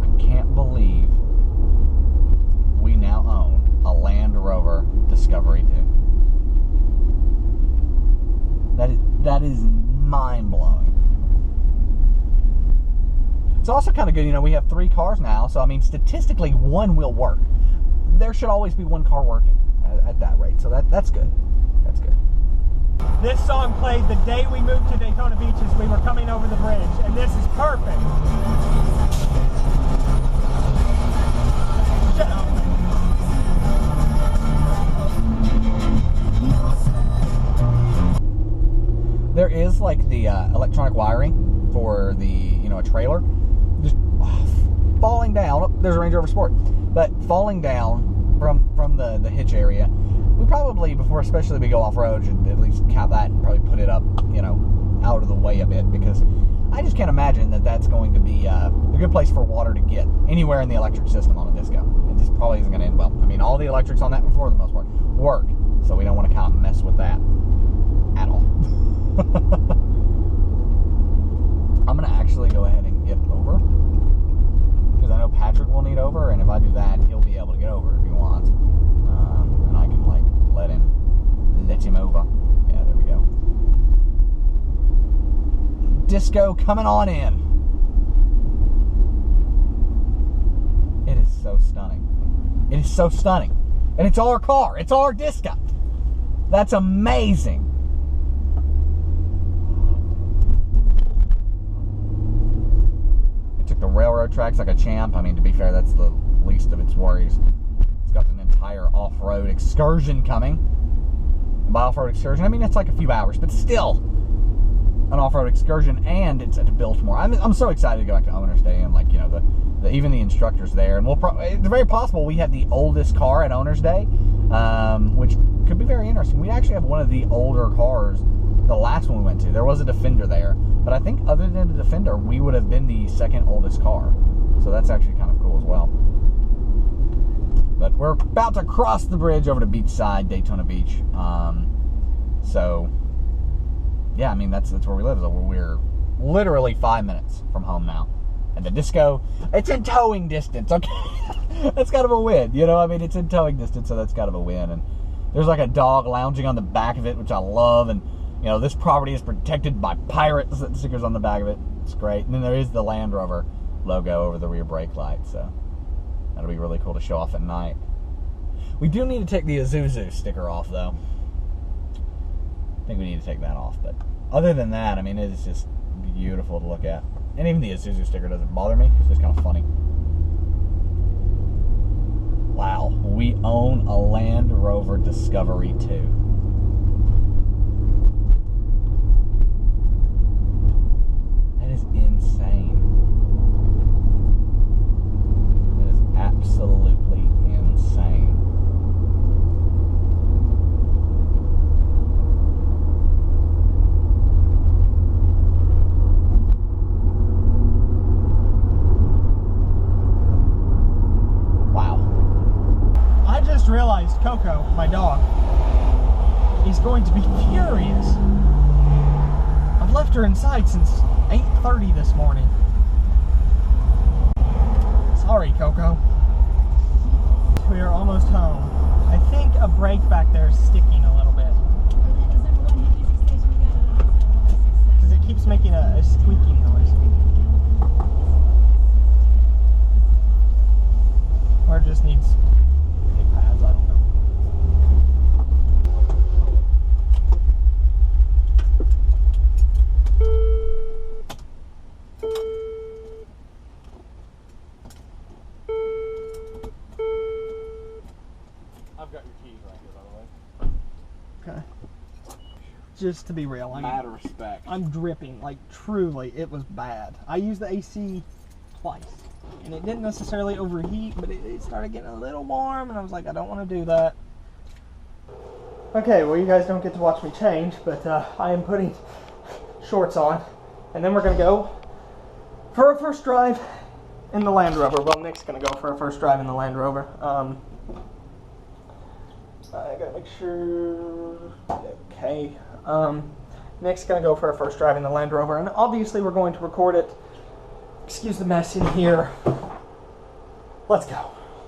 I can't believe we now own a Land Rover Discovery 2. That is mind-blowing. It's also kind of good, you know, we have 3 cars now, so I mean, statistically, one will work. There should always be one car working at that rate, so that's good. That's good. This song played the day we moved to Daytona Beach as we were coming over the bridge, and this is perfect. Shut up. There is like the electronic wiring for the, you know, a trailer. Just falling down. Oh, there's a Range Rover Sport, but falling down from the hitch area. We probably, before especially we go off road, should at least cap that and probably put it up, you know, out of the way a bit, because I just can't imagine that that's going to be a good place for water to get anywhere in the electric system on a Disco. It just probably isn't going to end well. I mean, all the electrics on that, for the most part, work, so we don't want to kind of mess with that at all. I'm going to actually go ahead and get over, because I know Patrick will need over, and if I do that, he'll be able to get over if he wants. And I can, like, let him over. Yeah, there we go. Disco coming on in. It is so stunning. It is so stunning. And it's our car. It's our Disco. That's amazing. It took the railroad tracks like a champ. I mean, to be fair, that's the least of its worries. It's got an entire off-road excursion coming. By off-road excursion, I mean, it's like a few hours, but still an off-road excursion, and it's at Biltmore. I'm so excited to go back to Owners Day, and, like, you know, even the instructors there, and it's very possible we have the oldest car at Owners Day, which could be very interesting. We actually have one of the older cars. The last one we went to, there was a Defender there, but I think other than the Defender, we would have been the second oldest car. So that's actually kind of cool as well. But we're about to cross the bridge over to beachside Daytona Beach. So yeah, I mean, that's where we live. So we're literally 5 minutes from home now. And the Disco, it's in towing distance, okay? That's kind of a win, you know? I mean, it's in towing distance, so that's kind of a win. And there's like a dog lounging on the back of it, which I love. And, you know, this property is protected by pirates. That stickers on the back of it. It's great. And then there is the Land Rover logo over the rear brake light, so that'll be really cool to show off at night. We do need to take the Isuzu sticker off, though. I think we need to take that off, but other than that, I mean, it is just beautiful to look at. And even the Isuzu sticker doesn't bother me. It's just kind of funny. Wow, we own a Land Rover Discovery 2. That is insane. That is absolutely insane. Realized Coco, my dog, is going to be furious. I've left her inside since 8:30 this morning. Sorry, Coco. We are almost home. I think a brake back there is sticking a little bit because it keeps making a squeaking noise. Or it just needs pads, I don't know. I've got your keys right here, by the way. Okay. Just to be real, Mad respect. I'm dripping. Like, truly, it was bad. I used the AC twice. And it didn't necessarily overheat, but it started getting a little warm, and I was like, I don't want to do that. Okay, well, you guys don't get to watch me change, but I am putting shorts on, and then we're going to go for our first drive in the Land Rover. Well, Nick's going to go for our first drive in the Land Rover. I got to make sure... Okay. Nick's going to go for our first drive in the Land Rover, and obviously we're going to record it. Excuse the mess in here. Let's go.